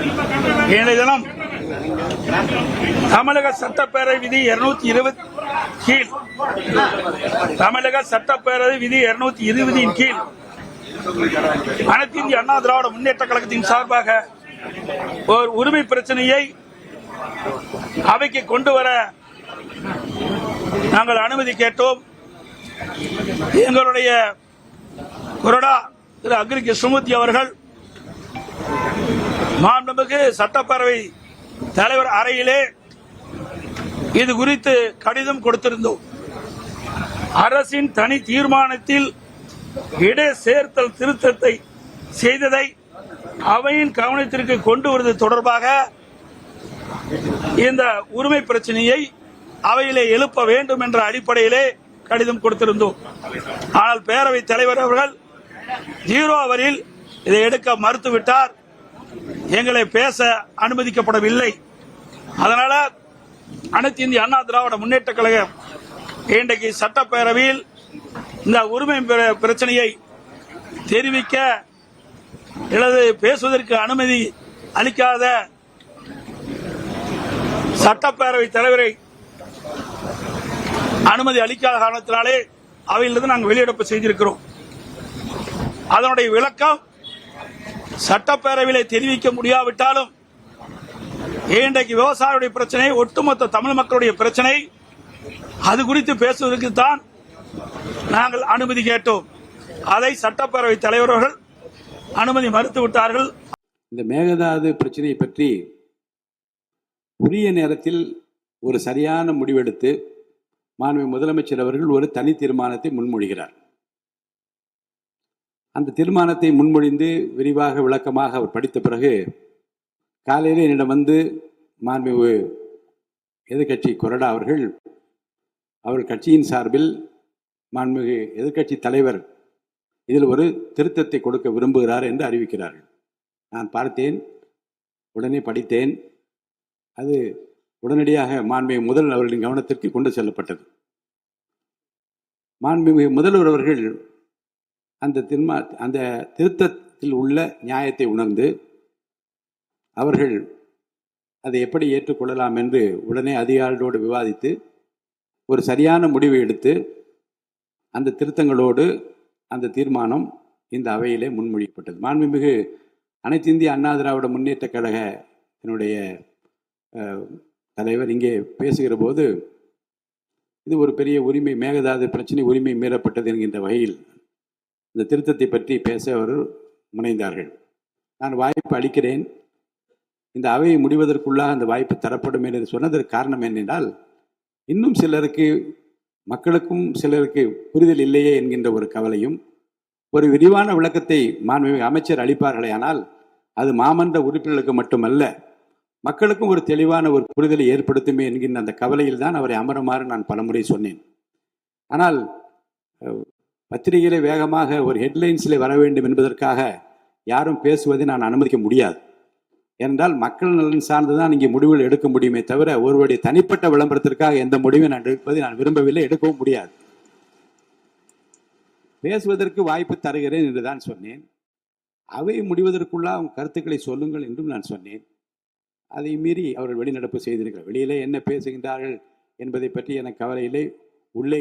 இன்றைய தினம் தமிழக சட்டப்பேரவை விதி 220 கீழ் தமிழக சட்டப்பேரவை விதி 220 கீழ் அனைத்து இந்திய அண்ணா திராவிட முன்னேற்ற கழகத்தின் சார்பாக ஒரு உரிமை பிரச்சனையை அவைக்கு கொண்டு வர நாங்கள் அனுமதி கேட்டோம். எங்களுடைய கொறடா திரு அக்ரி கிருஷ்ணமூர்த்தி அவர்கள் மாண்புமிகு சட்டப்பேரவை தலைவர் அறையிலே இது குறித்து கடிதம் கொடுத்திருந்தோம். அரசின் தனி தீர்மானத்தில் இடை சேர்த்தல் திருத்தத்தை செய்ததை அவையின் கவனத்திற்கு கொண்டு வருவது தொடர்பாக இந்த உரிமை பிரச்சனையை அவையிலே எழுப்ப வேண்டும் என்ற அடிப்படையிலே கடிதம் கொடுத்திருந்தோம். ஆனால் பேரவைத் தலைவர் அவர்கள் 0 அவரில் இதை எடுக்க மறுத்துவிட்டார். எங்களை பேச அனுமதிக்கப்படவில்லை. அதனால அனைத்து இந்திய அண்ணா திராவிட முன்னேற்ற கழகம் இன்றைக்கு சட்டப்பேரவையில் இந்த உரிமை பிரச்சனையை தெரிவிக்க அல்லது பேசுவதற்கு அனுமதி அளிக்காத சட்டப்பேரவை தலைவரை அனுமதி அளிக்காத காரணத்தினாலே அவையிலிருந்து நாங்கள் வெளியிடப்பு செய்திருக்கிறோம். அதனுடைய விளக்கம் சட்டப்பேரவையிலே தெரிவிக்க முடியாவிட்டாலும் இன்றைக்கு விவசாயிகளுடைய பிரச்சனை, ஒட்டுமொத்த தமிழ் மக்களுடைய பிரச்சனை, அது குறித்து பேசுவதற்கு தான் நாங்கள் அனுமதி கேட்டோம். அதை சட்டப்பேரவை தலைவர்கள் அனுமதி மறுத்துவிட்டார்கள். இந்த மேகதாது பிரச்சனையை பற்றி உரிய நேரத்தில் ஒரு சரியான முடிவெடுத்து மாண்புமிகு முதலமைச்சர் அவர்கள் ஒரு தனி தீர்மானத்தை முன்மொழிகிறார். அந்த தீர்மானத்தை முன்மொழிந்து விரிவாக விளக்கமாக அவர் படித்த பிறகு காலையில் என்னிடம் வந்து மாண்புமிகு எதிர்கட்சி கொறடா அவர்கள் கட்சியின் சார்பில் மாண்புமிகு எதிர்கட்சி தலைவர் இதில் ஒரு திருத்தத்தை கொடுக்க விரும்புகிறார் என்று அறிவிக்கிறார்கள். நான் பார்த்தேன், உடனே படித்தேன். அது உடனடியாக மாண்புமிகு முதல்வர் அவர்களின் கவனத்திற்கு கொண்டு செல்லப்பட்டது. மாண்புமிகு முதல்வர் அவர்கள் அந்த திருத்தத்தில் உள்ள நியாயத்தை உணர்ந்து அவர்கள் அதை எப்படி ஏற்றுக்கொள்ளலாம் என்று உடனே அதிகாரிகளோடு விவாதித்து ஒரு சரியான முடிவை எடுத்து அந்த திருத்தங்களோடு அந்த தீர்மானம் இந்த அவையிலே முன்மொழியப்பட்டது. மாண்புமிகு அனைத்து இந்திய அண்ணா திராவிட முன்னேற்ற கழக என்னுடைய தலைவர் இங்கே பேசுகிற போது இது ஒரு பெரிய உரிமை, மேகதாது பிரச்சனை உரிமை மீறப்பட்டது என்கின்ற வகையில் இந்த திருத்தத்தை பற்றி பேச அவர் முனைந்தார்கள். நான் வாய்ப்பு அளிக்கிறேன், இந்த அவையை முடிவதற்குள்ளாக அந்த வாய்ப்பு தரப்படும் என்று சொன்னதற்கு காரணம் என்னென்றால், இன்னும் சிலருக்கு, மக்களுக்கும் சிலருக்கு புரிதல் இல்லையே என்கின்ற ஒரு கவலையும், ஒரு விரிவான விளக்கத்தை மாண்புமிகு அமைச்சர் அளிப்பார்களே ஆனால் அது மாமன்ற உறுப்பினர்களுக்கு மட்டுமல்ல மக்களுக்கும் ஒரு தெளிவான ஒரு புரிதலை ஏற்படுத்துமே என்கின்ற அந்த கவலையில் தான் அவரை அமருமாறு நான் பலமுறை சொன்னேன். ஆனால் பத்திரிகையிலே வேகமாக ஒரு ஹெட்லைன்ஸில் வர வேண்டும் என்பதற்காக யாரும் பேசுவதை நான் அனுமதிக்க முடியாது. ஏனென்றால் மக்கள் நலன் சார்ந்துதான் இங்கே முடிவுகள் எடுக்க முடியுமே தவிர ஒருவருடைய தனிப்பட்ட விளம்பரத்திற்காக எந்த முடிவும் நான் எடுப்பதை நான் விரும்பவில்லை, எடுக்கவும் முடியாது. பேசுவதற்கு வாய்ப்பு தருகிறேன் என்று தான் சொன்னேன். அவை முடிவதற்குள்ள அவங்க கருத்துக்களை சொல்லுங்கள் என்றும் நான் சொன்னேன். அதை மீறி அவர்கள் வெளிநடப்பு செய்திருக்கிறார். வெளியிலே என்ன பேசுகின்றார்கள் என்பதை பற்றி எனக்கு கவலை இல்லை. உள்ளே